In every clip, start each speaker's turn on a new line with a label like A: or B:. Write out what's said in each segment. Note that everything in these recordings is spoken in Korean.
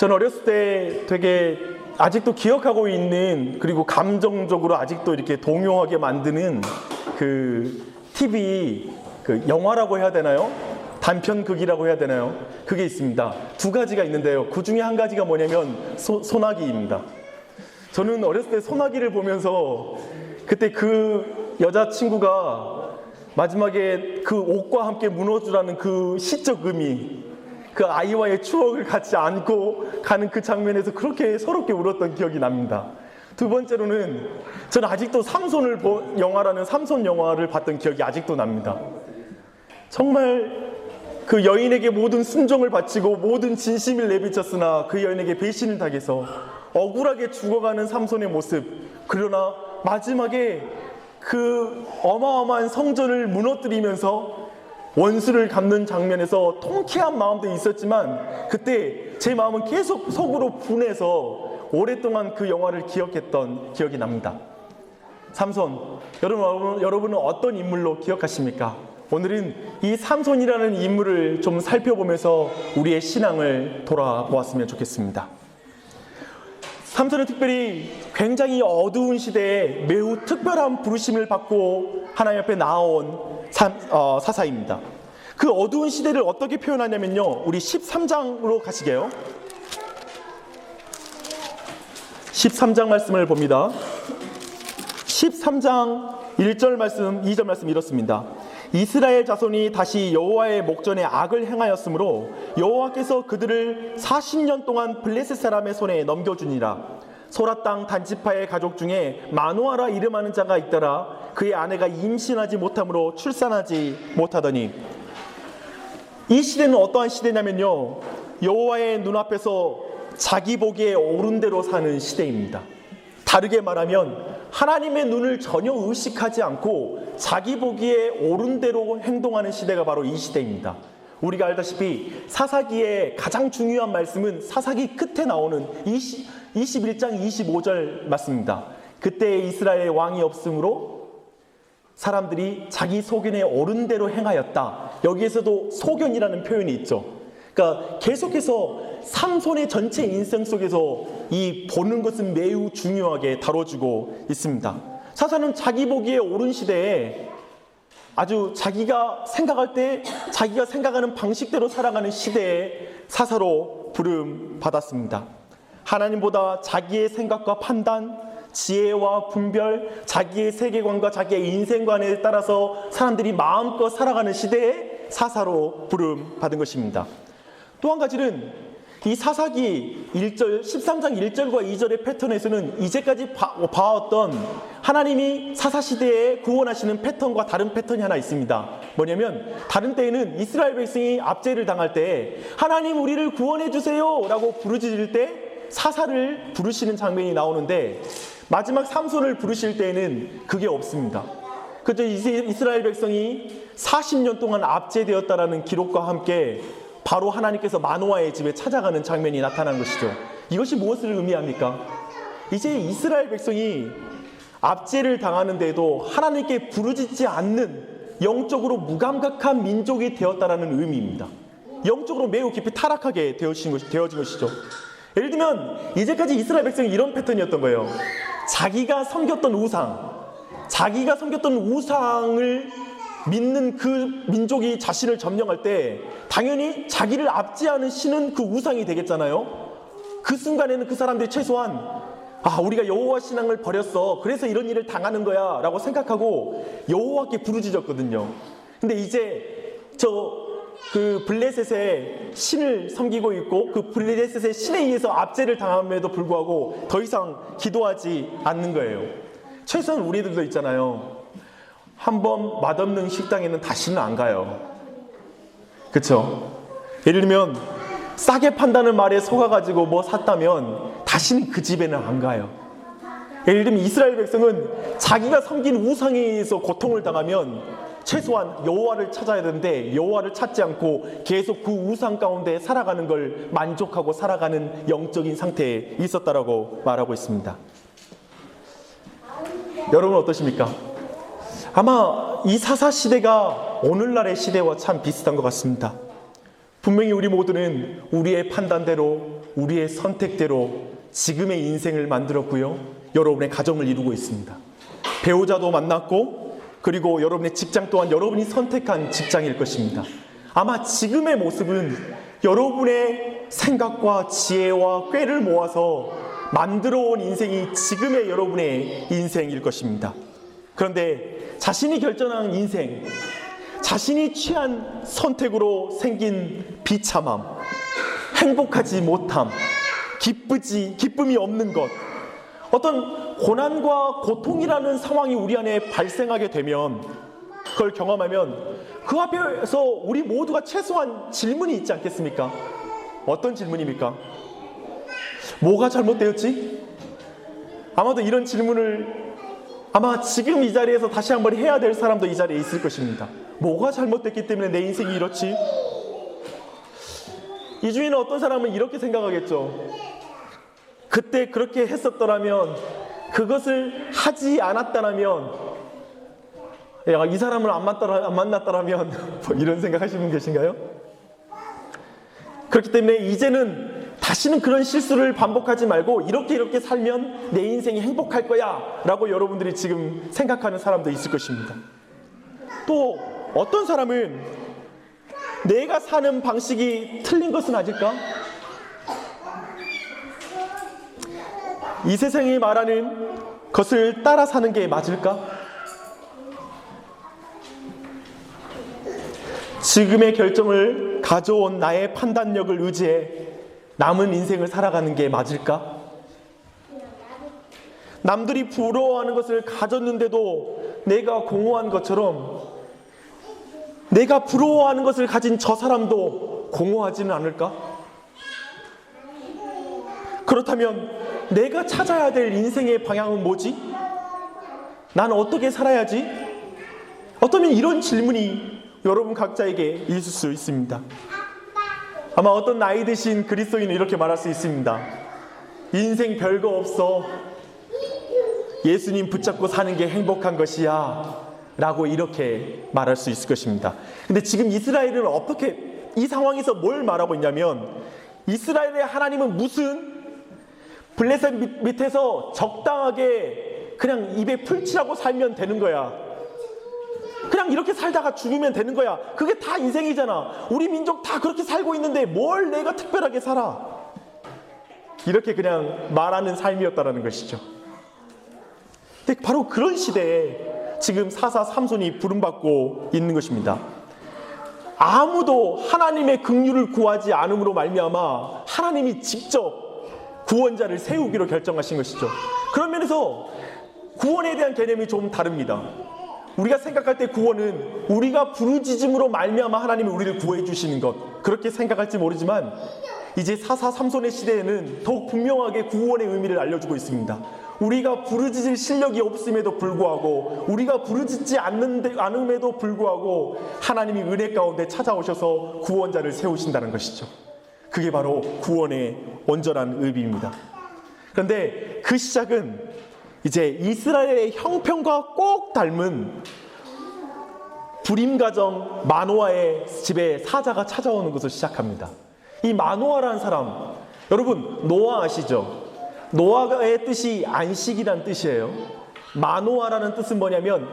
A: 전 어렸을 때 되게 아직도 기억하고 있는, 그리고 감정적으로 아직도 이렇게 동요하게 만드는 그 TV, 그 영화라고 해야 되나요? 단편극이라고 해야 되나요? 그게 있습니다. 두 가지가 있는데요. 그 중에 한 가지가 뭐냐면 소나기입니다. 저는 어렸을 때 소나기를 보면서 그때 그 여자친구가 마지막에 그 옷과 함께 무너져라는 그 시적 의미, 그 아이와의 추억을 같이 안고 가는 그 장면에서 그렇게 서럽게 울었던 기억이 납니다. 두 번째로는 저는 아직도 영화라는 삼손 영화를 봤던 기억이 아직도 납니다. 정말 그 여인에게 모든 순종을 바치고 모든 진심을 내비쳤으나 그 여인에게 배신을 당해서 억울하게 죽어가는 삼손의 모습, 그러나 마지막에 그 어마어마한 성전을 무너뜨리면서 원수를 갚는 장면에서 통쾌한 마음도 있었지만 그때 제 마음은 계속 속으로 분해서 오랫동안 그 영화를 기억했던 기억이 납니다. 삼손, 여러분은 어떤 인물로 기억하십니까? 오늘은 이 삼손이라는 인물을 좀 살펴보면서 우리의 신앙을 돌아보았으면 좋겠습니다. 삼손은 특별히 굉장히 어두운 시대에 매우 특별한 부르심을 받고 하나님 앞에 나온 사사입니다. 그 어두운 시대를 어떻게 표현하냐면요, 우리 13장으로 가시게요. 13장 말씀을 봅니다. 13장 1절 말씀, 2절 말씀 이렇습니다. 이스라엘 자손이 다시 여호와의 목전에 악을 행하였으므로 여호와께서 그들을 40년 동안 블레셋 사람의 손에 넘겨주니라. 소라 땅 단지파의 가족 중에 마노아라 이름하는 자가 있더라. 그의 아내가 임신하지 못함으로 출산하지 못하더니. 이 시대는 어떠한 시대냐면요, 여호와의 눈앞에서 자기 보기에 옳은 대로 사는 시대입니다. 다르게 말하면 하나님의 눈을 전혀 의식하지 않고 자기 보기에 옳은 대로 행동하는 시대가 바로 이 시대입니다. 우리가 알다시피 사사기의 가장 중요한 말씀은 사사기 끝에 나오는 21장 25절 말씀입니다. 그때 이스라엘 왕이 없으므로 사람들이 자기 소견에 옳은 대로 행하였다. 여기에서도 소견이라는 표현이 있죠. 그러니까 계속해서 삼손의 전체 인생 속에서 이 보는 것은 매우 중요하게 다뤄지고 있습니다. 사사는 자기 보기에 옳은 시대에 아주 자기가 생각할 때 자기가 생각하는 방식대로 살아가는 시대에 사사로 부름 받았습니다. 하나님보다 자기의 생각과 판단, 지혜와 분별, 자기의 세계관과 자기의 인생관에 따라서 사람들이 마음껏 살아가는 시대에 사사로 부름 받은 것입니다. 또 한 가지는 이 사사기 1절, 13장 1절과 2절의 패턴에서는 이제까지 봐왔던 하나님이 사사시대에 구원하시는 패턴과 다른 패턴이 하나 있습니다. 뭐냐면 다른 때에는 이스라엘 백성이 압제를 당할 때 하나님 우리를 구원해 주세요 라고 부르짖을 때 사사를 부르시는 장면이 나오는데 마지막 삼손을 부르실 때에는 그게 없습니다. 그저 이스라엘 백성이 40년 동안 압제되었다라는 기록과 함께 바로 하나님께서 마노아의 집에 찾아가는 장면이 나타난 것이죠. 이것이 무엇을 의미합니까? 이제 이스라엘 백성이 압제를 당하는데도 하나님께 부르짖지 않는 영적으로 무감각한 민족이 되었다라는 의미입니다. 영적으로 매우 깊이 타락하게 되어진 것이죠. 예를 들면 이제까지 이스라엘 백성이 이런 패턴이었던 거예요. 자기가 섬겼던 우상을 믿는 그 민족이 자신을 점령할 때 당연히 자기를 압제하는 신은 그 우상이 되겠잖아요. 그 순간에는 그 사람들이 최소한 우리가 여호와 신앙을 버렸어, 그래서 이런 일을 당하는 거야 라고 생각하고 여호와께 부르짖었거든요. 근데 이제 그 블레셋의 신을 섬기고 있고 그 블레셋의 신에 의해서 압제를 당함에도 불구하고 더 이상 기도하지 않는 거예요. 최소한 우리들도 있잖아요. 한번 맛없는 식당에는 다시는 안 가요. 그쵸? 예를 들면 싸게 판다는 말에 속아가지고 뭐 샀다면 다시는 그 집에는 안 가요. 예를 들면 이스라엘 백성은 자기가 섬긴 우상에 의해서 고통을 당하면 최소한 여호와를 찾아야 되는데 여호와를 찾지 않고 계속 그 우상 가운데 살아가는 걸 만족하고 살아가는 영적인 상태에 있었다라고 말하고 있습니다. 여러분 어떠십니까? 아마 이 사사 시대가 오늘날의 시대와 참 비슷한 것 같습니다. 분명히 우리 모두는 우리의 판단대로, 우리의 선택대로 지금의 인생을 만들었고요. 여러분의 가정을 이루고 있습니다. 배우자도 만났고, 그리고 여러분의 직장 또한 여러분이 선택한 직장일 것입니다. 아마 지금의 모습은 여러분의 생각과 지혜와 꾀를 모아서 만들어온 인생이 지금의 여러분의 인생일 것입니다. 그런데 자신이 결정한 인생, 자신이 취한 선택으로 생긴 비참함, 행복하지 못함, 기쁨이 없는 것, 어떤 고난과 고통이라는 상황이 우리 안에 발생하게 되면, 그걸 경험하면 그 앞에서 우리 모두가 최소한 질문이 있지 않겠습니까? 어떤 질문입니까? 뭐가 잘못되었지? 아마도 이런 질문을 아마 지금 이 자리에서 다시 한번 해야 될 사람도 이 자리에 있을 것입니다. 뭐가 잘못됐기 때문에 내 인생이 이렇지? 이 중에는 어떤 사람은 이렇게 생각하겠죠. 그때 그렇게 했었더라면, 그것을 하지 않았다라면, 이 사람을 안 만났더라면 뭐 이런 생각하시는 분 계신가요? 그렇기 때문에 이제는 다시는 그런 실수를 반복하지 말고 이렇게 살면 내 인생이 행복할 거야 라고 여러분들이 지금 생각하는 사람도 있을 것입니다. 또 어떤 사람은 내가 사는 방식이 틀린 것은 아닐까? 이 세상이 말하는 것을 따라 사는 게 맞을까? 지금의 결정을 가져온 나의 판단력을 의지해 남은 인생을 살아가는 게 맞을까? 남들이 부러워하는 것을 가졌는데도 내가 공허한 것처럼 내가 부러워하는 것을 가진 저 사람도 공허하지는 않을까? 그렇다면 내가 찾아야 될 인생의 방향은 뭐지? 나는 어떻게 살아야지? 어쩌면 이런 질문이 여러분 각자에게 있을 수 있습니다. 아마 어떤 나이 드신 그리스도인은 이렇게 말할 수 있습니다. 인생 별거 없어. 예수님 붙잡고 사는 게 행복한 것이야 라고 이렇게 말할 수 있을 것입니다. 근데 지금 이스라엘은 어떻게 이 상황에서 뭘 말하고 있냐면, 이스라엘의 하나님은 무슨 블레셋 밑에서 적당하게 그냥 입에 풀칠하고 살면 되는 거야. 그냥 이렇게 살다가 죽으면 되는 거야. 그게 다 인생이잖아. 우리 민족 다 그렇게 살고 있는데 뭘 내가 특별하게 살아. 이렇게 그냥 말하는 삶이었다라는 것이죠. 근데 바로 그런 시대에 지금 사사 삼손이 부름받고 있는 것입니다. 아무도 하나님의 긍휼을 구하지 않음으로 말미암아 하나님이 직접 구원자를 세우기로 결정하신 것이죠. 그런 면에서 구원에 대한 개념이 좀 다릅니다. 우리가 생각할 때 구원은 우리가 부르짖음으로 말미암아 하나님이 우리를 구해 주시는 것, 그렇게 생각할지 모르지만 이제 사사 삼손의 시대에는 더욱 분명하게 구원의 의미를 알려주고 있습니다. 우리가 부르짖을 실력이 없음에도 불구하고, 우리가 부르짖지 않음에도 불구하고 하나님이 은혜 가운데 찾아오셔서 구원자를 세우신다는 것이죠. 그게 바로 구원의 온전한 의미입니다. 그런데 그 시작은 이제 이스라엘의 형편과 꼭 닮은 불임가정 마노아의 집에 사자가 찾아오는 것을 시작합니다. 이 마노아라는 사람, 여러분 노아 아시죠? 노아의 뜻이 안식이란 뜻이에요. 마노아라는 뜻은 뭐냐면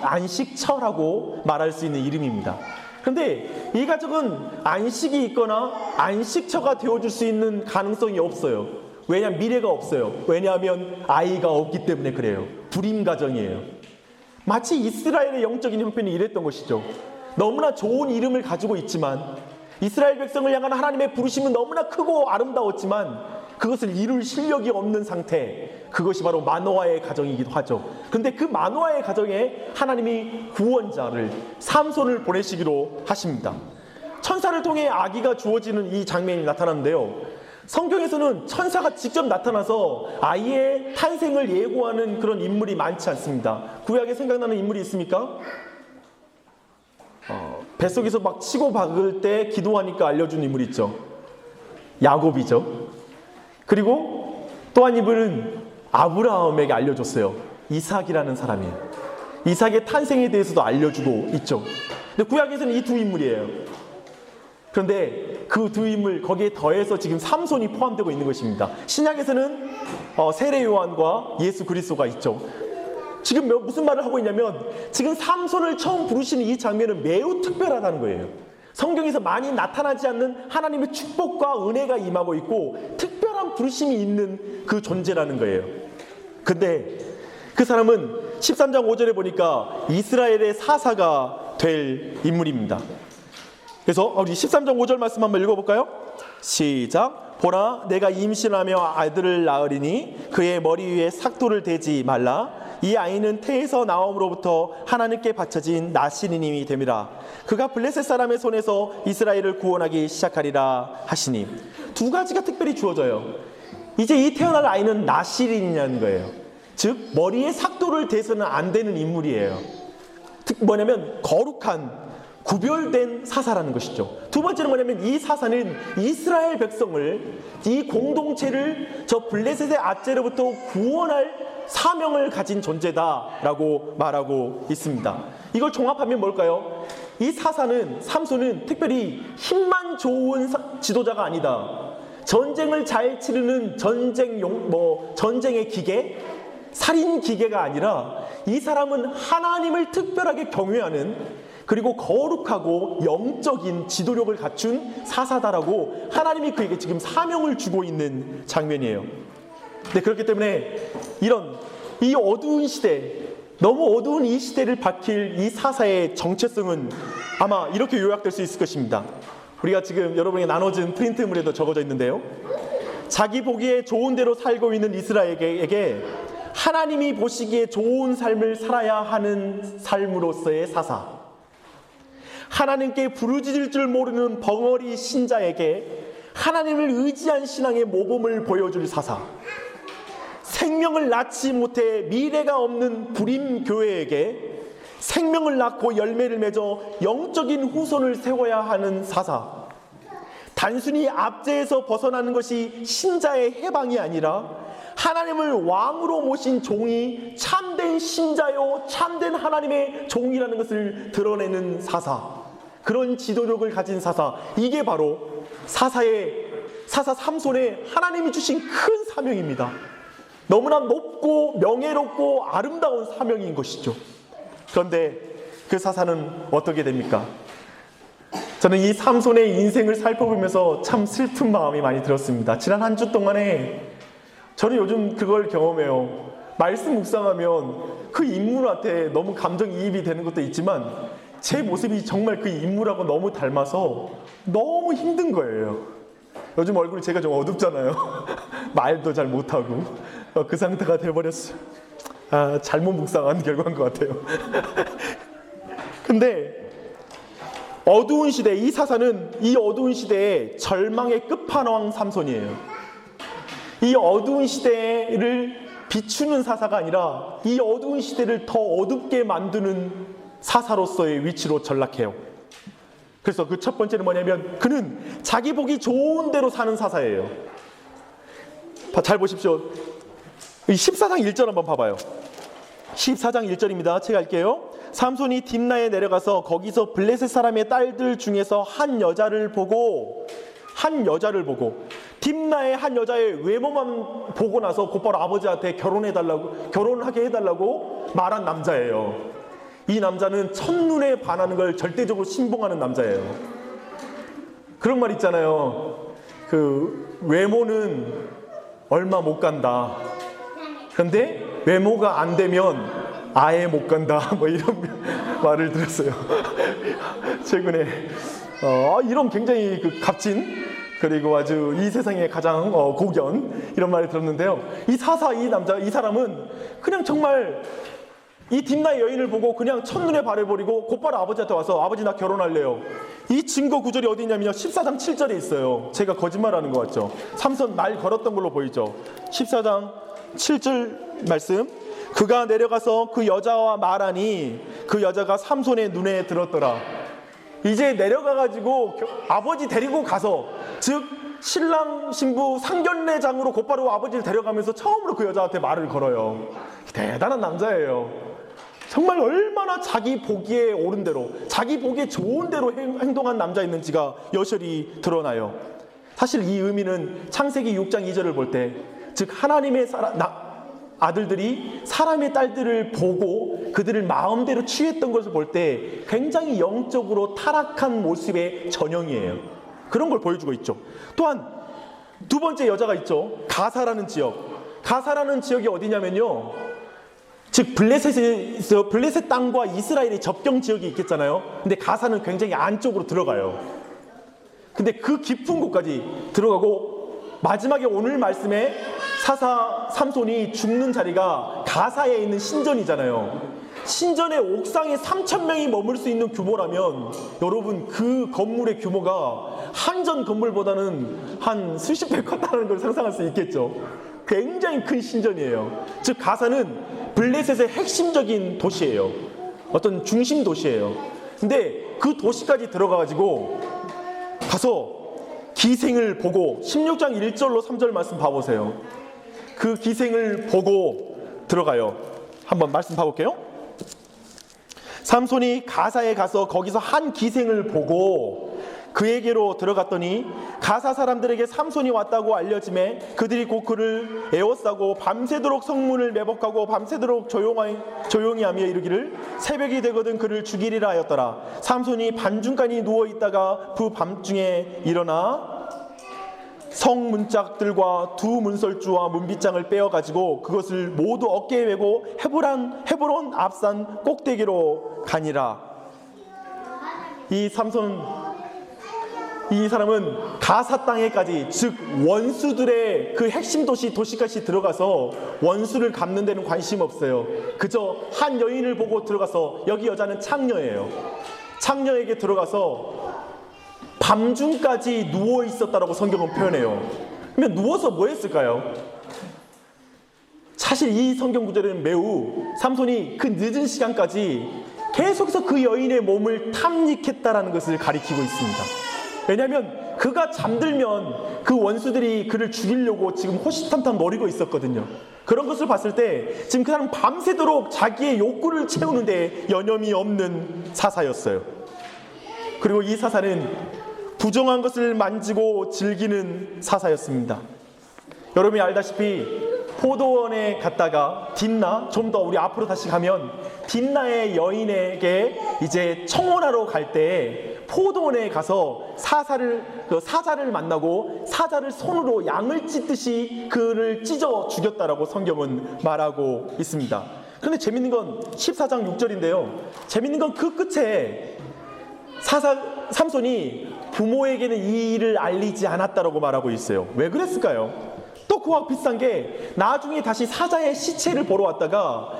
A: 안식처라고 말할 수 있는 이름입니다. 그런데 이 가족은 안식이 있거나 안식처가 되어줄 수 있는 가능성이 없어요. 왜냐하면 미래가 없어요. 왜냐하면 아이가 없기 때문에 그래요. 불임 가정이에요. 마치 이스라엘의 영적인 형편이 이랬던 것이죠. 너무나 좋은 이름을 가지고 있지만, 이스라엘 백성을 향한 하나님의 부르심은 너무나 크고 아름다웠지만 그것을 이룰 실력이 없는 상태, 그것이 바로 마노아의 가정이기도 하죠. 그런데 그 마노아의 가정에 하나님이 구원자를, 삼손을 보내시기로 하십니다. 천사를 통해 아기가 주어지는 이 장면이 나타나는데요, 성경에서는 천사가 직접 나타나서 아이의 탄생을 예고하는 그런 인물이 많지 않습니다. 구약에 생각나는 인물이 있습니까? 뱃속에서 막 치고 박을 때 기도하니까 알려준 인물이 있죠. 야곱이죠. 그리고 또 한 인물은 아브라함에게 알려줬어요. 이삭이라는 사람이에요. 이삭의 탄생에 대해서도 알려주고 있죠. 근데 구약에서는 이 두 인물이에요. 그런데 그 두 인물 거기에 더해서 지금 삼손이 포함되고 있는 것입니다. 신약에서는 세례 요한과 예수 그리스도가 있죠. 지금 무슨 말을 하고 있냐면 지금 삼손을 처음 부르시는 이 장면은 매우 특별하다는 거예요. 성경에서 많이 나타나지 않는 하나님의 축복과 은혜가 임하고 있고 특별한 부르심이 있는 그 존재라는 거예요. 근데 그 사람은 13장 5절에 보니까 이스라엘의 사사가 될 인물입니다. 그래서 우리 13장 5절 말씀 한번 읽어볼까요? 시작. 보라, 내가 임신하며 아들을 낳으리니 그의 머리 위에 삭도를 대지 말라. 이 아이는 태에서 나옴으로부터 하나님께 바쳐진 나시린님이 됨이라. 그가 블레셋 사람의 손에서 이스라엘을 구원하기 시작하리라 하시니. 두 가지가 특별히 주어져요. 이제 이 태어날 아이는 나시린이라는 거예요. 즉 머리에 삭도를 대서는 안 되는 인물이에요. 뭐냐면 거룩한 구별된 사사라는 것이죠. 두 번째는 뭐냐면 이 사사는 이스라엘 백성을, 이 공동체를 저 블레셋의 압제로부터 구원할 사명을 가진 존재다라고 말하고 있습니다. 이걸 종합하면 뭘까요? 이 사사는, 삼손은 특별히 힘만 좋은 지도자가 아니다. 전쟁을 잘 치르는 전쟁의 기계, 살인 기계가 아니라 이 사람은 하나님을 특별하게 경외하는, 그리고 거룩하고 영적인 지도력을 갖춘 사사다라고 하나님이 그에게 지금 사명을 주고 있는 장면이에요. 네, 그렇기 때문에 이 어두운 시대, 너무 어두운 이 시대를 밝힐 이 사사의 정체성은 아마 이렇게 요약될 수 있을 것입니다. 우리가 지금 여러분에게 나눠진 프린트물에도 적어져 있는데요. 자기 보기에 좋은 대로 살고 있는 이스라엘에게 하나님이 보시기에 좋은 삶을 살아야 하는 삶으로서의 사사, 하나님께 부르짖을 줄 모르는 벙어리 신자에게 하나님을 의지한 신앙의 모범을 보여줄 사사, 생명을 낳지 못해 미래가 없는 불임 교회에게 생명을 낳고 열매를 맺어 영적인 후손을 세워야 하는 사사, 단순히 압제에서 벗어나는 것이 신자의 해방이 아니라 하나님을 왕으로 모신 종이 참된 신자요 참된 하나님의 종이라는 것을 드러내는 사사, 그런 지도력을 가진 사사, 이게 바로 사사 삼손의 하나님이 주신 큰 사명입니다. 너무나 높고 명예롭고 아름다운 사명인 것이죠. 그런데 그 사사는 어떻게 됩니까? 저는 이 삼손의 인생을 살펴보면서 참 슬픈 마음이 많이 들었습니다. 지난 한 주 동안에 저는 요즘 그걸 경험해요. 말씀 묵상하면 그 인물한테 너무 감정이입이 되는 것도 있지만 제 모습이 정말 그 인물하고 너무 닮아서 너무 힘든 거예요. 요즘 얼굴이 제가 좀 어둡잖아요. 말도 잘 못하고 그 상태가 돼버렸어요. 잘못 묵상한 결과인 것 같아요. 근데 어두운 시대, 이 사사는 이 어두운 시대의 절망의 끝판왕 삼손이에요. 이 어두운 시대를 비추는 사사가 아니라 이 어두운 시대를 더 어둡게 만드는 사사로서의 위치로 전락해요. 그래서 그 첫 번째는 뭐냐면 그는 자기 보기 좋은 대로 사는 사사예요. 잘 보십시오. 14장 1절 한번 봐봐요. 14장 1절입니다. 제가 할게요. 삼손이 딥나에 내려가서 거기서 블레셋 사람의 딸들 중에서 한 여자를 보고 딥나의 한 여자의 외모만 보고 나서 곧바로 아버지한테 결혼하게 해달라고 말한 남자예요. 이 남자는 첫눈에 반하는 걸 절대적으로 신봉하는 남자예요. 그런 말 있잖아요. 그 외모는 얼마 못 간다. 그런데 외모가 안 되면 아예 못 간다. 뭐 이런 말을 들었어요. 최근에 이런 굉장히 그 값진, 그리고 아주 이 세상에 가장 고견, 이런 말을 들었는데요. 이 사람은 그냥 정말 이 딥나의 여인을 보고 그냥 첫눈에 반해버리고 곧바로 아버지한테 와서 아버지 나 결혼할래요. 이 증거 구절이 어디 있냐면요. 14장 7절에 있어요. 제가 거짓말하는 것 같죠? 삼손 말 걸었던 걸로 보이죠? 14장 7절 말씀. 그가 내려가서 그 여자와 말하니 그 여자가 삼손의 눈에 들었더라. 이제 내려가가지고 아버지 데리고 가서, 즉 신랑 신부 상견례장으로 곧바로 아버지를 데려가면서 처음으로 그 여자한테 말을 걸어요. 대단한 남자예요. 정말 얼마나 자기 보기에 옳은 대로, 자기 보기에 좋은 대로 행동한 남자였는지가 여실히 드러나요. 사실 이 의미는 창세기 6장 2절을 볼 때, 즉 하나님의 아들들이 사람의 딸들을 보고 그들을 마음대로 취했던 것을 볼 때 굉장히 영적으로 타락한 모습의 전형이에요. 그런 걸 보여주고 있죠. 또한 두 번째 여자가 있죠. 가사라는 지역. 가사라는 지역이 어디냐면요, 즉 블레셋 땅과 이스라엘의 접경 지역이 있겠잖아요. 근데 가사는 굉장히 안쪽으로 들어가요. 근데 그 깊은 곳까지 들어가고, 마지막에 오늘 말씀에 사사 삼손이 죽는 자리가 가사에 있는 신전이잖아요. 신전의 옥상에 3,000명이 머물 수 있는 규모라면 여러분, 그 건물의 규모가 한전 건물보다는 한 수십 배 컸다는 걸 상상할 수 있겠죠. 굉장히 큰 신전이에요. 즉 가사는 블레셋의 핵심적인 도시예요. 어떤 중심 도시예요. 근데 그 도시까지 들어가가지고 가서 기생을 보고, 16장 1절로 3절 말씀 봐보세요. 그 기생을 보고 들어가요. 한번 말씀 봐볼게요. 삼손이 가사에 가서 거기서 한 기생을 보고 그에게로 들어갔더니 가사 사람들에게 삼손이 왔다고 알려지매 그들이 곧 그를 에워싸고 밤새도록 성문을 매복하고 밤새도록 조용히 하며 이르기를 새벽이 되거든 그를 죽이리라 하였더라. 삼손이 반중간이 누워있다가 그 밤중에 일어나 성문짝들과 두 문설주와 문빗장을 빼어가지고 그것을 모두 어깨에 메고 헤브론 앞산 꼭대기로 가니라. 이 사람은 가사 땅에까지, 즉 원수들의 그 핵심 도시까지 들어가서 원수를 갚는 데는 관심 없어요. 그저 한 여인을 보고 들어가서, 여기 여자는 창녀예요. 창녀에게 들어가서 밤중까지 누워 있었다라고 성경은 표현해요. 그러면 누워서 뭐 했을까요? 사실 이 성경 구절은 매우 삼손이 그 늦은 시간까지 계속해서 그 여인의 몸을 탐닉했다라는 것을 가리키고 있습니다. 왜냐하면 그가 잠들면 그 원수들이 그를 죽이려고 지금 호시탐탐 노리고 있었거든요. 그런 것을 봤을 때 지금 그 사람은 밤새도록 자기의 욕구를 채우는데 여념이 없는 사사였어요. 그리고 이 사사는 부정한 것을 만지고 즐기는 사사였습니다. 여러분이 알다시피 포도원에 갔다가 딘나, 좀 더 우리 앞으로 다시 가면 딘나의 여인에게 이제 청혼하러 갈 때 포도원에 가서 사자를 만나고 사자를 손으로 양을 찢듯이 그를 찢어 죽였다라고 성경은 말하고 있습니다. 그런데 재밌는 건 14장 6절인데요. 재밌는 건 그 끝에 삼손이 부모에게는 이 일을 알리지 않았다라고 말하고 있어요. 왜 그랬을까요? 또 그와 비슷한 게, 나중에 다시 사자의 시체를 보러 왔다가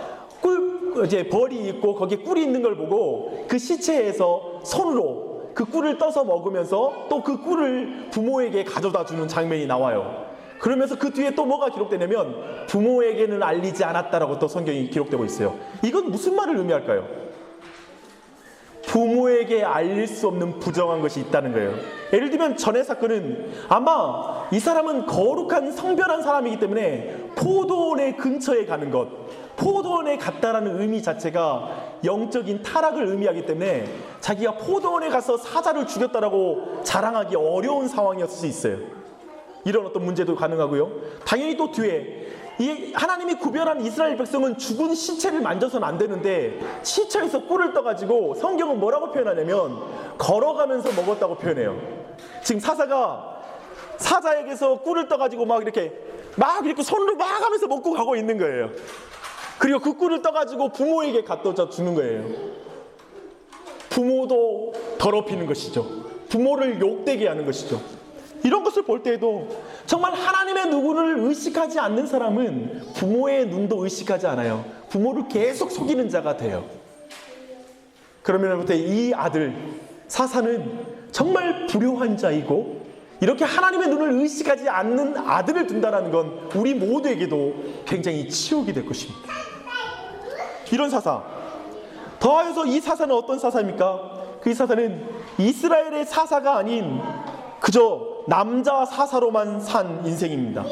A: 이제 벌이 있고 거기에 꿀이 있는 걸 보고 그 시체에서 손으로 그 꿀을 떠서 먹으면서 또 그 꿀을 부모에게 가져다 주는 장면이 나와요. 그러면서 그 뒤에 또 뭐가 기록되냐면 부모에게는 알리지 않았다라고 또 성경이 기록되고 있어요. 이건 무슨 말을 의미할까요? 부모에게 알릴 수 없는 부정한 것이 있다는 거예요. 예를 들면 전의 사건은 아마 이 사람은 거룩한 성별한 사람이기 때문에 포도원의 근처에 가는 것, 포도원에 갔다라는 의미 자체가 영적인 타락을 의미하기 때문에 자기가 포도원에 가서 사자를 죽였다라고 자랑하기 어려운 상황이었을 수 있어요. 이런 어떤 문제도 가능하고요. 당연히 또 뒤에 이 하나님이 구별한 이스라엘 백성은 죽은 시체를 만져서는 안 되는데 시체에서 꿀을 떠가지고 성경은 뭐라고 표현하냐면 걸어가면서 먹었다고 표현해요. 지금 사자가 사자에게서 꿀을 떠가지고 막 이렇게 손으로 막 하면서 먹고 가고 있는 거예요. 그리고 그 꿀을 떠가지고 부모에게 갖다 주는 거예요. 부모도 더럽히는 것이죠. 부모를 욕되게 하는 것이죠. 이런 것을 볼 때에도 정말 하나님의 누구를 의식하지 않는 사람은 부모의 눈도 의식하지 않아요. 부모를 계속 속이는 자가 돼요. 그러면부터 이 아들 사사는 정말 불효한 자이고, 이렇게 하나님의 눈을 의식하지 않는 아들을 둔다는 건 우리 모두에게도 굉장히 치욕이 될 것입니다. 이런 사사, 더하여서 이 사사는 어떤 사사입니까? 그 사사는 이스라엘의 사사가 아닌 그저 남자 사사로만 산 인생입니다.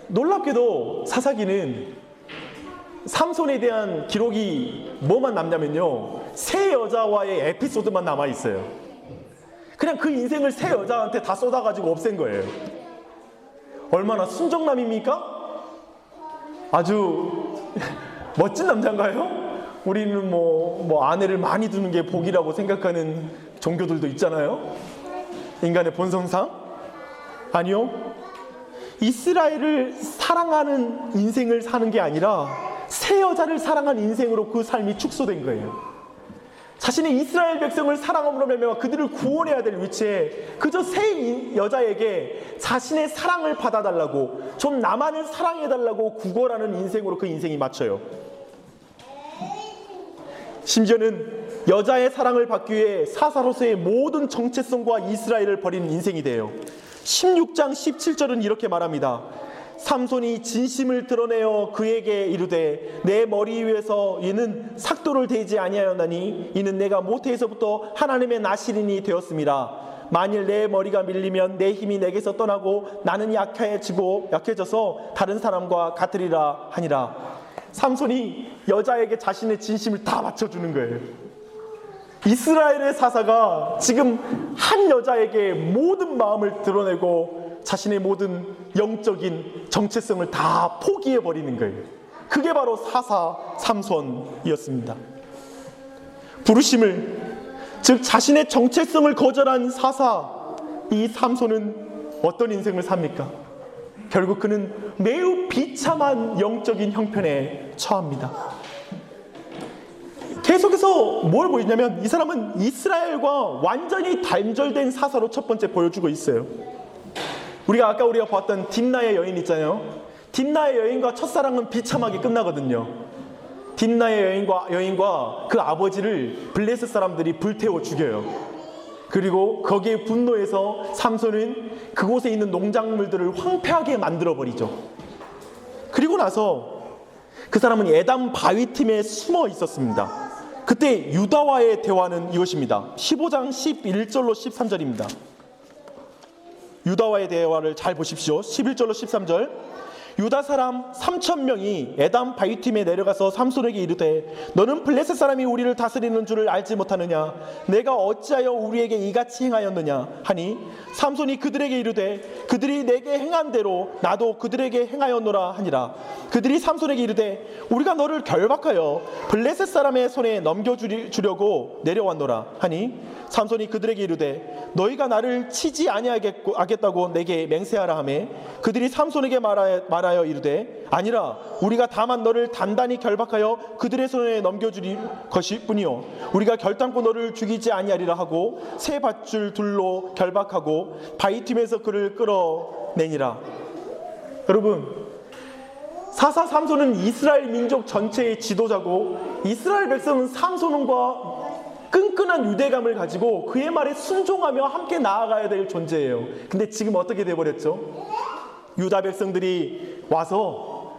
A: 놀랍게도 사사기는 삼손에 대한 기록이 뭐만 남냐면요, 세 여자와의 에피소드만 남아 있어요. 그냥 그 인생을 세 여자한테 다 쏟아가지고 없앤 거예요. 얼마나 순정남입니까? 아주 멋진 남자인가요? 우리는 뭐 아내를 많이 두는 게 복이라고 생각하는 종교들도 있잖아요. 인간의 본성상. 아니요, 이스라엘을 사랑하는 인생을 사는 게 아니라 세 여자를 사랑한 인생으로 그 삶이 축소된 거예요. 자신의 이스라엘 백성을 사랑함으로 말미암아 그들을 구원해야 될 위치에 그저 세 여자에게 자신의 사랑을 받아달라고, 좀 나만을 사랑해달라고 구걸하는 인생으로 그 인생이 맞춰요. 심지어는 여자의 사랑을 받기 위해 사사로서의 모든 정체성과 이스라엘을 버린 인생이 돼요. 16장 17절은 이렇게 말합니다. 삼손이 진심을 드러내어 그에게 이르되 내 머리 위에서 이는 삭도를 대지 아니하였나니 이는 내가 모태에서부터 하나님의 나실인이 되었습니다. 만일 내 머리가 밀리면 내 힘이 내게서 떠나고 나는 약해져서 다른 사람과 같으리라 하니라. 삼손이 여자에게 자신의 진심을 다 맞춰주는 거예요. 이스라엘의 사사가 지금 한 여자에게 모든 마음을 드러내고 자신의 모든 영적인 정체성을 다 포기해버리는 거예요. 그게 바로 사사 삼손이었습니다. 부르심을, 즉 자신의 정체성을 거절한 사사, 이 삼손은 어떤 인생을 삽니까? 결국 그는 매우 비참한 영적인 형편에 처합니다. 계속해서 뭘 보이냐면 이 사람은 이스라엘과 완전히 단절된 사사로 첫 번째 보여주고 있어요. 우리가 봤던 딥나의 여인 있잖아요. 딥나의 여인과 첫사랑은 비참하게 끝나거든요. 딥나의 여인과 그 아버지를 블레셋 사람들이 불태워 죽여요. 그리고 거기에 분노해서 삼손은 그곳에 있는 농작물들을 황폐하게 만들어버리죠. 그리고 나서 그 사람은 에담 바위 틈에 숨어 있었습니다. 그때 유다와의 대화는 이것입니다. 15장 11절로 13절입니다. 유다와의 대화를 잘 보십시오. 11절로 13절. 유다 사람 3,000명이 에담 바위팀에 내려가서 삼손에게 이르되 너는 블레셋 사람이 우리를 다스리는 줄을 알지 못하느냐? 내가 어찌하여 우리에게 이같이 행하였느냐? 하니 삼손이 그들에게 이르되 그들이 내게 행한 대로 나도 그들에게 행하였노라 하니라. 그들이 삼손에게 이르되 우리가 너를 결박하여 블레셋 사람의 손에 넘겨주려고 내려왔노라 하니 삼손이 그들에게 이르되 너희가 나를 치지 아니하겠다고 내게 맹세하라 하매 그들이 삼손에게 말하여 이르되 아니라 우리가 다만 너를 단단히 결박하여 그들의 손에 넘겨줄 것이뿐이요 우리가 결단코 너를 죽이지 아니하리라 하고 새 밧줄 둘로 결박하고 바위틈에서 그를 끌어내니라. 여러분, 사사 삼손은 이스라엘 민족 전체의 지도자고 이스라엘 백성은 삼손과 끈끈한 유대감을 가지고 그의 말에 순종하며 함께 나아가야 될 존재예요. 근데 지금 어떻게 돼버렸죠? 유다 백성들이 와서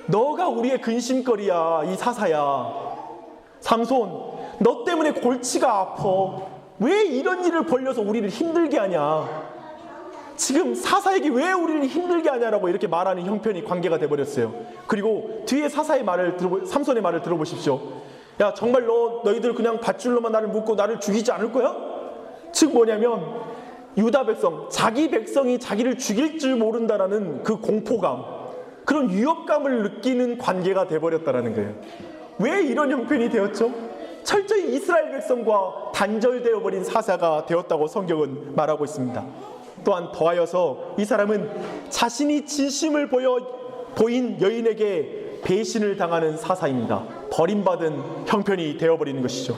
A: 너가 우리의 근심거리야, 이 사사야. 삼손, 너 때문에 골치가 아파. 왜 이런 일을 벌려서 우리를 힘들게 하냐? 지금 사사에게 왜 우리를 힘들게 하냐라고 이렇게 말하는 형편이 관계가 돼버렸어요. 그리고 뒤에 사사의 삼손의 말을 들어보십시오. 야, 정말 너희들 그냥 밧줄로만 나를 묶고 나를 죽이지 않을 거야? 즉 뭐냐면 유다 백성, 자기 백성이 자기를 죽일 줄 모른다라는 그 공포감, 그런 위협감을 느끼는 관계가 돼버렸다라는 거예요. 왜 이런 형편이 되었죠? 철저히 이스라엘 백성과 단절되어 버린 사사가 되었다고 성경은 말하고 있습니다. 또한 더하여서 이 사람은 자신이 진심을 보인 여인에게 배신을 당하는 사사입니다. 버림받은 형편이 되어버리는 것이죠.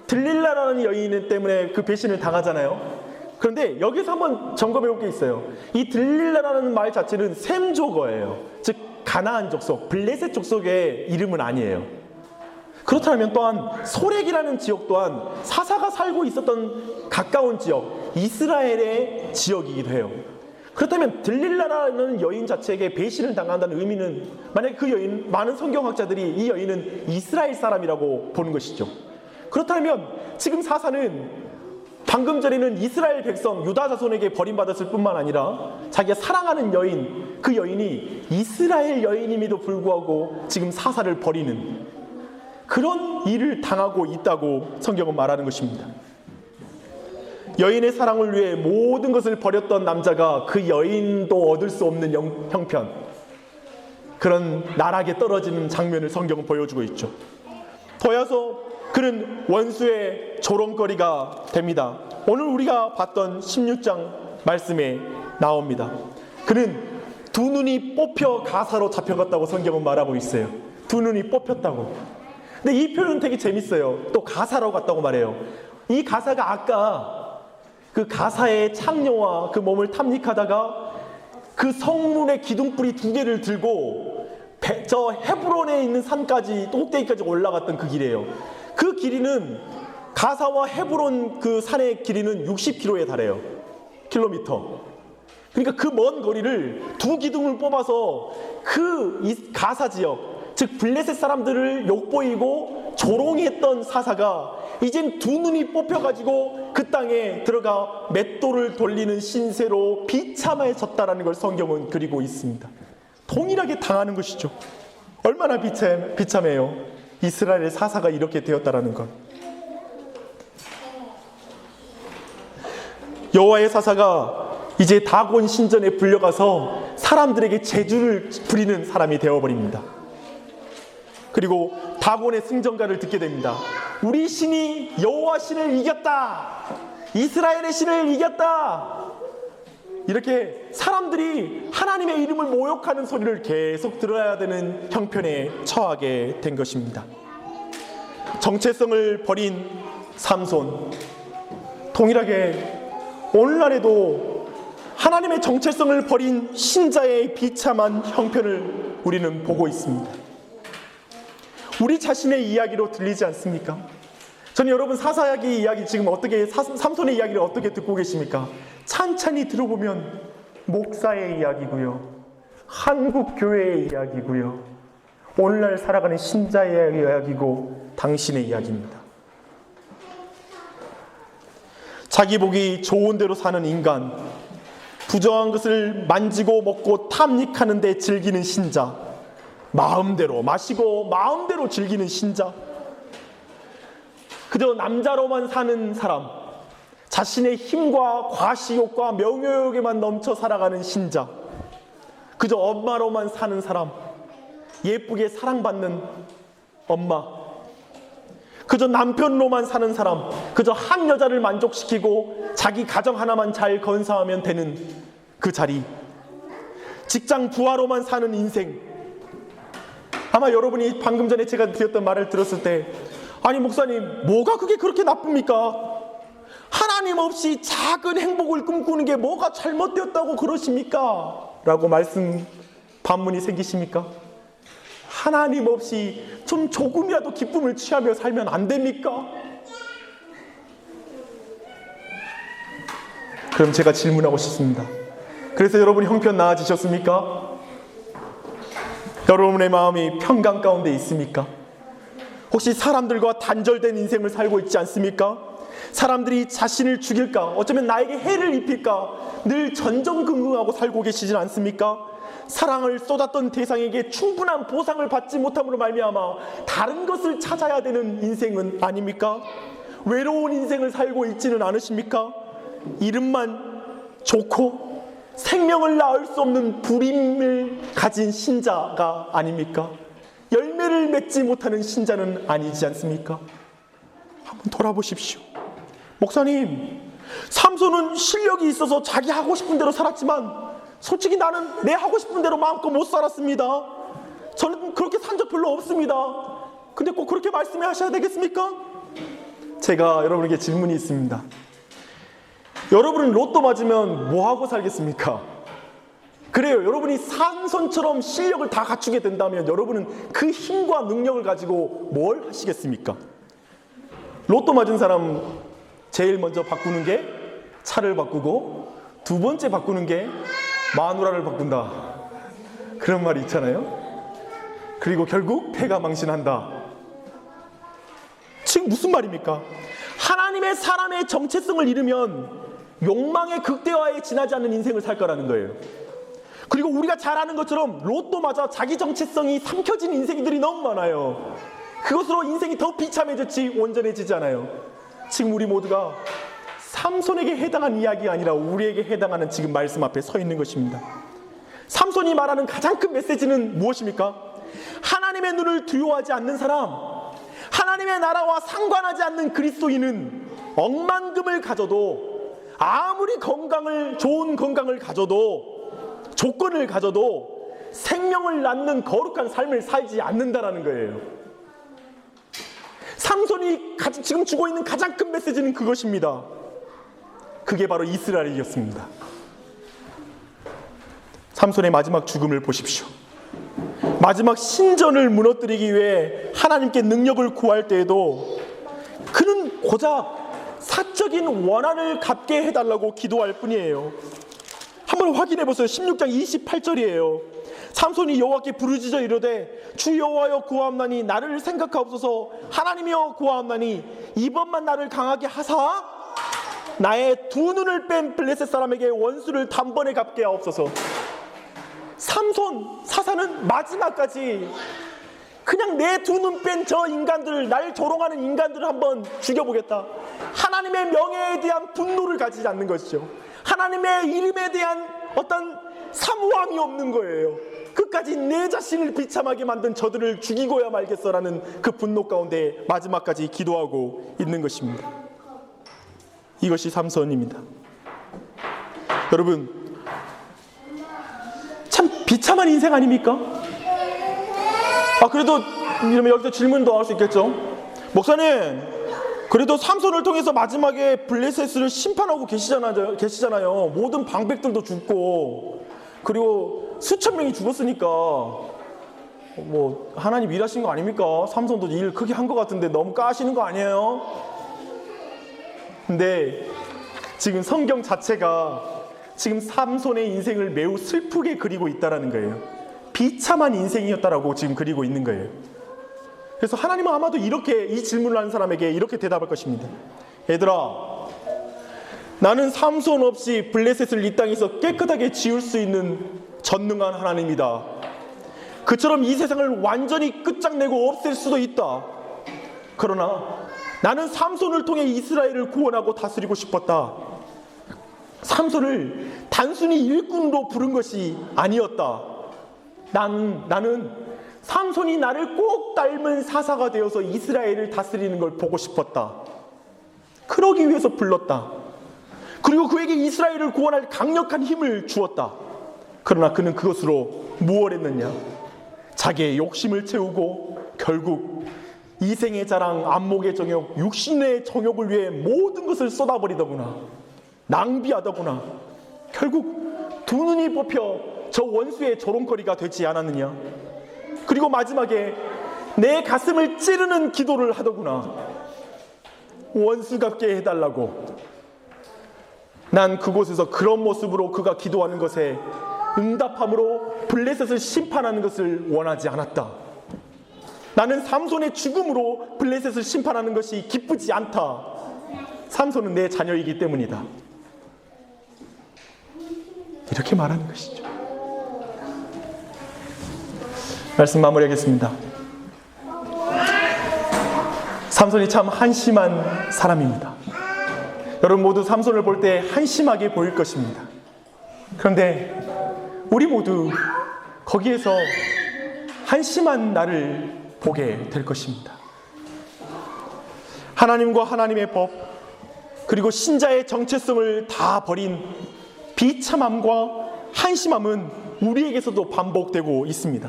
A: 들릴라라는 여인 때문에 그 배신을 당하잖아요. 그런데 여기서 한번 점검해 볼 게 있어요. 이 들릴라라는 말 자체는 셈족어예요. 즉 가나안 족속, 블레셋 족속의 이름은 아니에요. 그렇다면 또한 소렉이라는 지역 또한 사사가 살고 있었던 가까운 지역, 이스라엘의 지역이기도 해요. 그렇다면 들릴라라는 여인 자체에게 배신을 당한다는 의미는 만약에 그 여인, 많은 성경학자들이 이 여인은 이스라엘 사람이라고 보는 것이죠. 그렇다면 지금 사사는 방금 전에는 이스라엘 백성 유다 자손에게 버림받았을 뿐만 아니라 자기가 사랑하는 여인 그 여인이 이스라엘 여인임에도 불구하고 지금 사사를 버리는 그런 일을 당하고 있다고 성경은 말하는 것입니다. 여인의 사랑을 위해 모든 것을 버렸던 남자가 그 여인도 얻을 수 없는 형편, 그런 나락에 떨어지는 장면을 성경은 보여주고 있죠. 더해서 그는 원수의 조롱거리가 됩니다. 오늘 우리가 봤던 16장 말씀에 나옵니다. 그는 두 눈이 뽑혀 가사로 잡혀갔다고 성경은 말하고 있어요. 두 눈이 뽑혔다고. 근데 이 표현은 되게 재밌어요. 또 가사로 갔다고 말해요. 이 가사가 아까 그 가사의 창녀와 그 몸을 탐닉하다가 그 성문의 기둥뿌리 2개를 들고 저 헤브론에 있는 산까지 꼭대기까지 올라갔던 그 길이에요. 그 길이는 가사와 헤브론 그 산의 길이는 60km에 달해요. 킬로미터. 그러니까 그 먼 거리를 2 기둥을 뽑아서 그 가사 지역, 즉 블레셋 사람들을 욕보이고 조롱했던 사사가 이젠 2 눈이 뽑혀가지고 그 땅에 들어가 맷돌을 돌리는 신세로 비참해졌다라는 걸 성경은 그리고 있습니다. 동일하게 당하는 것이죠. 얼마나 비참해요. 이스라엘의 사사가 이렇게 되었다라는 것. 여호와의 사사가 이제 다곤 신전에 불려가서 사람들에게 제주를 부리는 사람이 되어버립니다. 그리고 다곤의 승전가를 듣게 됩니다. 우리 신이 여호와 신을 이겼다. 이스라엘의 신을 이겼다. 이렇게 사람들이 하나님의 이름을 모욕하는 소리를 계속 들어야 되는 형편에 처하게 된 것입니다. 정체성을 버린 삼손, 동일하게 오늘날에도 하나님의 정체성을 버린 신자의 비참한 형편을 우리는 보고 있습니다. 우리 자신의 이야기로 들리지 않습니까? 저는 여러분 사사야기 이야기 지금 어떻게 삼손의 이야기를 어떻게 듣고 계십니까? 찬찬히 들어보면 목사의 이야기고요, 한국 교회의 이야기고요, 오늘날 살아가는 신자의 이야기고 당신의 이야기입니다. 자기 보기 좋은 대로 사는 인간, 부정한 것을 만지고 먹고 탐닉하는 데 즐기는 신자, 마음대로 마시고 마음대로 즐기는 신자, 그저 남자로만 사는 사람, 자신의 힘과 과시욕과 명예욕에만 넘쳐 살아가는 신자, 그저 엄마로만 사는 사람, 예쁘게 사랑받는 엄마, 그저 남편으로만 사는 사람, 그저 한 여자를 만족시키고 자기 가정 하나만 잘 건사하면 되는 그 자리, 직장 부하로만 사는 인생. 아마 여러분이 방금 전에 제가 드렸던 말을 들었을 때, 아니 목사님, 뭐가 그게 그렇게 나쁩니까? 하나님 없이 작은 행복을 꿈꾸는 게 뭐가 잘못되었다고 그러십니까? 라고 반문이 생기십니까? 하나님 없이 좀 조금이라도 기쁨을 취하며 살면 안 됩니까? 그럼 제가 질문하고 싶습니다. 그래서 여러분 형편 나아지셨습니까? 여러분의 마음이 평강 가운데 있습니까? 혹시 사람들과 단절된 인생을 살고 있지 않습니까? 사람들이 자신을 죽일까, 어쩌면 나에게 해를 입힐까 늘 전전긍긍하고 살고 계시진 않습니까? 사랑을 쏟았던 대상에게 충분한 보상을 받지 못함으로 말미암아 다른 것을 찾아야 되는 인생은 아닙니까? 외로운 인생을 살고 있지는 않으십니까? 이름만 좋고 생명을 낳을 수 없는 불임을 가진 신자가 아닙니까? 열매를 맺지 못하는 신자는 아니지 않습니까? 한번 돌아보십시오. 목사님, 삼손은 실력이 있어서 자기 하고 싶은 대로 살았지만 솔직히 나는 내 하고 싶은 대로 마음껏 못 살았습니다. 저는 그렇게 산 적 별로 없습니다. 근데 꼭 그렇게 말씀하셔야 되겠습니까? 제가 여러분에게 질문이 있습니다. 여러분은 로또 맞으면 뭐하고 살겠습니까? 그래요, 여러분이 삼손처럼 실력을 다 갖추게 된다면 여러분은 그 힘과 능력을 가지고 뭘 하시겠습니까? 로또 맞은 사람 제일 먼저 바꾸는 게 차를 바꾸고, 두 번째 바꾸는 게 마누라를 바꾼다, 그런 말이 있잖아요. 그리고 결국 패가 망신한다. 지금 무슨 말입니까? 하나님의 사람의 정체성을 잃으면 욕망의 극대화에 지나지 않는 인생을 살 거라는 거예요. 그리고 우리가 잘 아는 것처럼 로또마저 자기 정체성이 삼켜진 인생들이 너무 많아요. 그것으로 인생이 더 비참해졌지 온전해지지 않아요. 지금 우리 모두가 삼손에게 해당한 이야기가 아니라 우리에게 해당하는 지금 말씀 앞에 서 있는 것입니다. 삼손이 말하는 가장 큰 메시지는 무엇입니까? 하나님의 눈을 두려워하지 않는 사람, 하나님의 나라와 상관하지 않는 그리스도인은 억만금을 가져도, 아무리 좋은 건강을 가져도, 조건을 가져도 생명을 낳는 거룩한 삶을 살지 않는다라는 거예요. 삼손이 지금 주고 있는 가장 큰 메시지는 그것입니다. 그게 바로 이스라엘이었습니다. 삼손의 마지막 죽음을 보십시오. 마지막 신전을 무너뜨리기 위해 하나님께 능력을 구할 때에도 그는 고작 사적인 원한을 갚게 해달라고 기도할 뿐이에요. 한번 확인해 보세요. 16장 28절이에요. 삼손이 여호와께 부르짖어 이르되 주 여호와여 구하옵나니 나를 생각하옵소서. 하나님이여 구하옵나니 이번만 나를 강하게 하사 나의 두 눈을 뺀 블레셋 사람에게 원수를 단번에 갚게 하옵소서. 삼손 사사는 마지막까지 그냥 내 두 눈 뺀 저 인간들, 날 조롱하는 인간들을 한번 죽여보겠다. 하나님의 명예에 대한 분노를 가지지 않는 것이죠. 하나님의 이름에 대한 어떤 사무함이 없는 거예요. 끝까지 내 자신을 비참하게 만든 저들을 죽이고야 말겠어라는 그 분노 가운데 마지막까지 기도하고 있는 것입니다. 이것이 삼손입니다. 여러분, 참 비참한 인생 아닙니까? 그래도 이러면 여기서 질문도 나올 수 있겠죠. 목사님, 그래도 삼손을 통해서 마지막에 블레셋을 심판하고 계시잖아요. 모든 방백들도 죽고, 그리고 수천 명이 죽었으니까 뭐 하나님 일하신 거 아닙니까? 삼손도 일 크게 한 것 같은데 너무 까시는 거 아니에요? 근데 지금 성경 자체가 지금 삼손의 인생을 매우 슬프게 그리고 있다라는 거예요. 비참한 인생이었다라고 지금 그리고 있는 거예요. 그래서 하나님은 아마도 이렇게 이 질문을 하는 사람에게 이렇게 대답할 것입니다. 얘들아, 나는 삼손 없이 블레셋을 이 땅에서 깨끗하게 지을 수 있는 전능한 하나님이다. 그처럼 이 세상을 완전히 끝장내고 없앨 수도 있다. 그러나 나는 삼손을 통해 이스라엘을 구원하고 다스리고 싶었다. 삼손을 단순히 일꾼으로 부른 것이 아니었다. 나는 삼손이 나를 꼭 닮은 사사가 되어서 이스라엘을 다스리는 걸 보고 싶었다. 그러기 위해서 불렀다. 그리고 그에게 이스라엘을 구원할 강력한 힘을 주었다. 그러나 그는 그것으로 무엇을 했느냐? 자기의 욕심을 채우고 결국 이생의 자랑, 안목의 정욕, 육신의 정욕을 위해 모든 것을 쏟아버리더구나. 낭비하더구나. 결국 두 눈이 뽑혀 저 원수의 조롱거리가 되지 않았느냐? 그리고 마지막에 내 가슴을 찌르는 기도를 하더구나. 원수 갚게 해달라고. 난 그곳에서 그런 모습으로 그가 기도하는 것에 응답함으로 블레셋을 심판하는 것을 원하지 않았다. 나는 삼손의 죽음으로 블레셋을 심판하는 것이 기쁘지 않다. 삼손은 내 자녀이기 때문이다. 이렇게 말하는 것이죠. 말씀 마무리하겠습니다. 삼손이 참 한심한 사람입니다. 여러분 모두 삼손을 볼 때 한심하게 보일 것입니다. 그런데 우리 모두 거기에서 한심한 나를 보게 될 것입니다. 하나님과 하나님의 법, 그리고 신자의 정체성을 다 버린 비참함과 한심함은 우리에게서도 반복되고 있습니다.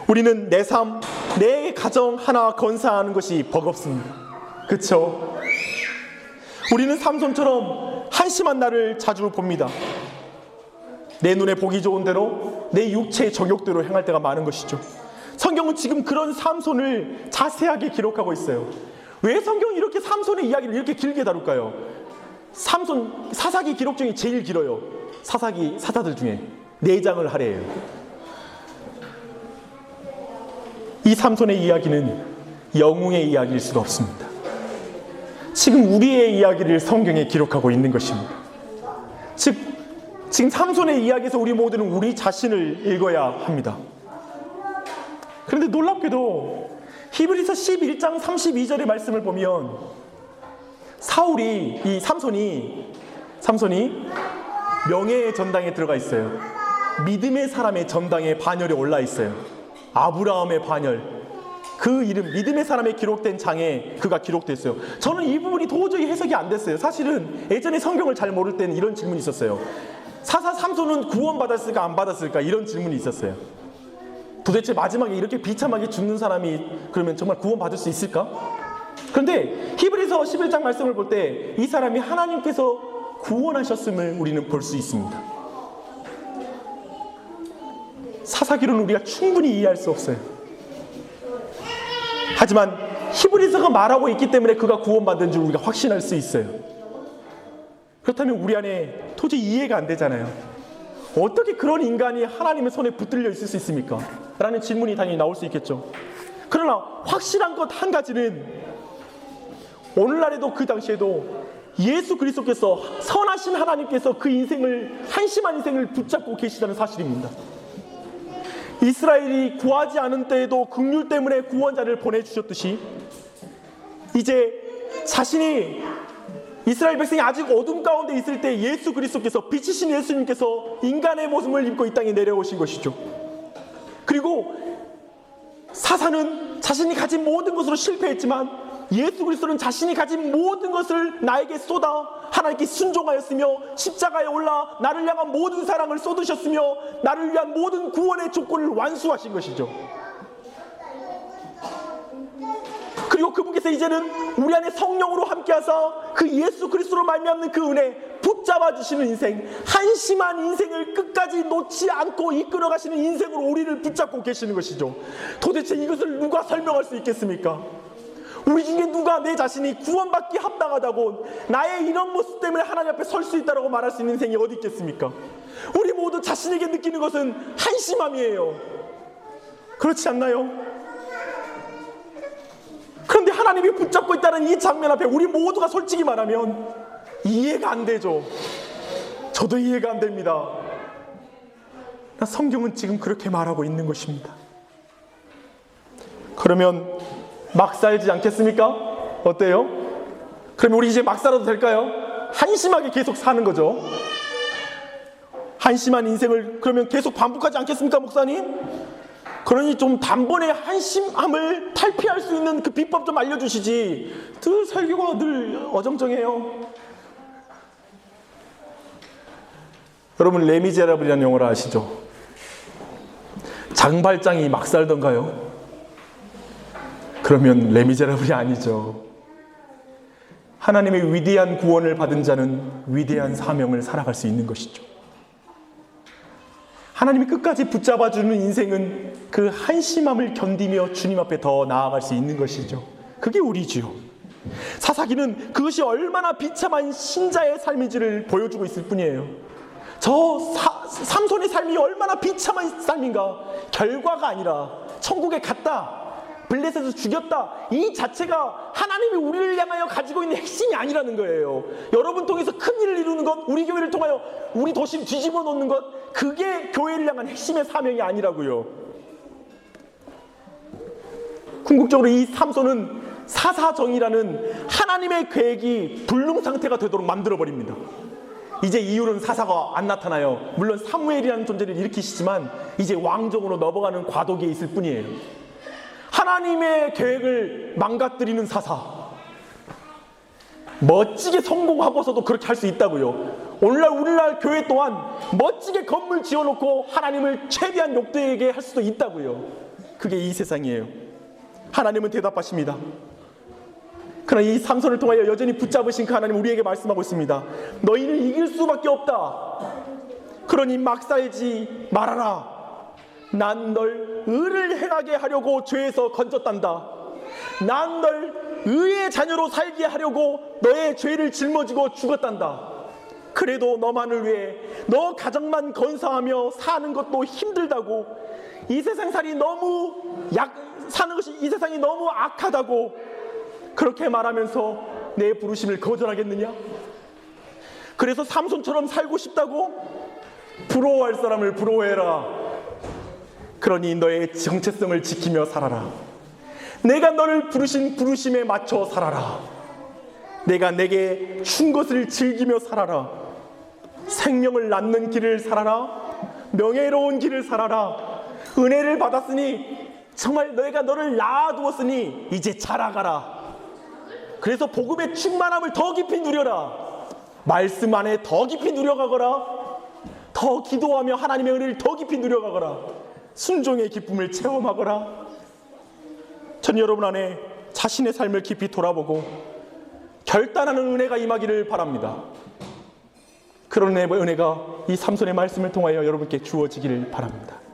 A: 우리는 내 삶, 내 가정 하나 건사하는 것이 버겁습니다. 그렇죠? 우리는 삼손처럼 한심한 나를 자주 봅니다. 내 눈에 보기 좋은 대로, 내 육체의 정욕대로 행할 때가 많은 것이죠. 성경은 지금 그런 삼손을 자세하게 기록하고 있어요. 왜 성경이 이렇게 삼손의 이야기를 이렇게 길게 다룰까요? 삼손 사사기 기록 중에 제일 길어요. 사사기 사사들 중에 4장을 할애해요. 이 삼손의 이야기는 영웅의 이야기일 수가 없습니다. 지금 우리의 이야기를 성경에 기록하고 있는 것입니다. 즉 지금 삼손의 이야기에서 우리 모두는 우리 자신을 읽어야 합니다. 그런데 놀랍게도 히브리서 11장 32절의 말씀을 보면 사울이, 이 삼손이 명예의 전당에 들어가 있어요. 믿음의 사람의 전당에 반열에 올라 있어요. 아브라함의 반열, 그 이름, 믿음의 사람에 기록된 장에 그가 기록됐어요. 저는 이 부분이 도저히 해석이 안 됐어요. 사실은 예전에 성경을 잘 모를 때는 이런 질문이 있었어요. 사사 삼손은 구원받았을까 안 받았을까, 이런 질문이 있었어요. 도대체 마지막에 이렇게 비참하게 죽는 사람이 그러면 정말 구원받을 수 있을까? 그런데 히브리서 11장 말씀을 볼 때 이 사람이 하나님께서 구원하셨음을 우리는 볼 수 있습니다. 사사기로는 우리가 충분히 이해할 수 없어요. 하지만 히브리서가 말하고 있기 때문에 그가 구원받은 줄 우리가 확신할 수 있어요. 그렇다면 우리 안에 도저히 이해가 안 되잖아요. 어떻게 그런 인간이 하나님의 손에 붙들려 있을 수 있습니까? 라는 질문이 당연히 나올 수 있겠죠. 그러나 확실한 것 한 가지는 오늘날에도 그 당시에도 예수 그리스도께서, 선하신 하나님께서 그 인생을, 한심한 인생을 붙잡고 계시다는 사실입니다. 이스라엘이 구하지 않은 때에도 긍휼 때문에 구원자를 보내주셨듯이 이제 자신이, 이스라엘 백성이 아직 어둠 가운데 있을 때 예수 그리스도께서, 빛이신 예수님께서 인간의 모습을 입고 이 땅에 내려오신 것이죠. 그리고 사사는 자신이 가진 모든 것으로 실패했지만 예수 그리스도는 자신이 가진 모든 것을 나에게 쏟아 하나님께 순종하였으며 십자가에 올라 나를 향한 모든 사랑을 쏟으셨으며 나를 위한 모든 구원의 조건을 완수하신 것이죠. 그리고 그분께서 이제는 우리 안에 성령으로 함께하사 그 예수 그리스도로 말미암는 그 은혜 붙잡아 주시는 인생, 한심한 인생을 끝까지 놓지 않고 이끌어 가시는 인생으로 우리를 붙잡고 계시는 것이죠. 도대체 이것을 누가 설명할 수 있겠습니까? 우리 중에 누가 내 자신이 구원받기 합당하다고, 나의 이런 모습 때문에 하나님 앞에 설 수 있다고 말할 수 있는 인생이 어디 있겠습니까? 우리 모두 자신에게 느끼는 것은 한심함이에요. 그렇지 않나요? 그런데 하나님이 붙잡고 있다는 이 장면 앞에 우리 모두가 솔직히 말하면 이해가 안 되죠. 저도 이해가 안 됩니다. 성경은 지금 그렇게 말하고 있는 것입니다. 그러면 막 살지 않겠습니까? 어때요? 그러면 우리 이제 막 살아도 될까요? 한심하게 계속 사는 거죠. 한심한 인생을 그러면 계속 반복하지 않겠습니까, 목사님? 그러니 좀 단번에 한심함을 탈피할 수 있는 그 비법 좀 알려주시지. 늘 설교가 늘 어정쩡해요. 여러분, 레미제라블이라는 영화를 아시죠? 장발장이 막 살던가요? 그러면 레미제라블이 아니죠. 하나님의 위대한 구원을 받은 자는 위대한 사명을 살아갈 수 있는 것이죠. 하나님이 끝까지 붙잡아주는 인생은 그 한심함을 견디며 주님 앞에 더 나아갈 수 있는 것이죠. 그게 우리지요. 사사기는 그것이 얼마나 비참한 신자의 삶인지를 보여주고 있을 뿐이에요. 저 삼손의 삶이 얼마나 비참한 삶인가, 결과가 아니라 천국에 갔다, 블레셋에서 죽였다, 이 자체가 하나님이 우리를 향하여 가지고 있는 핵심이 아니라는 거예요. 여러분 통해서 큰 일을 이루는 것, 우리 교회를 통하여 우리 도심 뒤집어 놓는 것, 그게 교회를 향한 핵심의 사명이 아니라고요. 궁극적으로 이 삼손은 사사정이라는 하나님의 계획이 불능 상태가 되도록 만들어버립니다. 이제 이유는 사사가 안 나타나요. 물론 사무엘이라는 존재를 일으키시지만 이제 왕정으로 넘어가는 과도기에 있을 뿐이에요. 하나님의 계획을 망가뜨리는 사사, 멋지게 성공하고서도 그렇게 할 수 있다고요. 오늘날 우리나라 교회 또한 멋지게 건물 지어놓고 하나님을 최대한 욕되게 할 수도 있다고요. 그게 이 세상이에요. 하나님은 대답하십니다. 그러나 이 삼손을 통하여 여전히 붙잡으신 그 하나님 우리에게 말씀하고 있습니다. 너희는 이길 수밖에 없다. 그러니 막 살지 말아라. 난 널 의를 행하게 하려고 죄에서 건졌단다. 난 널 의의 자녀로 살게 하려고 너의 죄를 짊어지고 죽었단다. 그래도 너만을 위해 너 가정만 건사하며 사는 것도 힘들다고, 이 세상살이 너무 사는 것이 이 세상이 너무 악하다고 그렇게 말하면서 내 부르심을 거절하겠느냐? 그래서 삼손처럼 살고 싶다고? 부러워할 사람을 부러워해라. 그러니 너의 정체성을 지키며 살아라. 내가 너를 부르신 부르심에 맞춰 살아라. 내가 내게 준 것을 즐기며 살아라. 생명을 낳는 길을 살아라. 명예로운 길을 살아라. 은혜를 받았으니, 정말 내가 너를 낳아두었으니 이제 자라가라. 그래서 복음의 충만함을 더 깊이 누려라. 말씀 안에 더 깊이 누려가거라. 더 기도하며 하나님의 은혜를 더 깊이 누려가거라. 순종의 기쁨을 체험하거라. 전 여러분 안에 자신의 삶을 깊이 돌아보고 결단하는 은혜가 임하기를 바랍니다. 그런 은혜가 이 삼손의 말씀을 통하여 여러분께 주어지기를 바랍니다.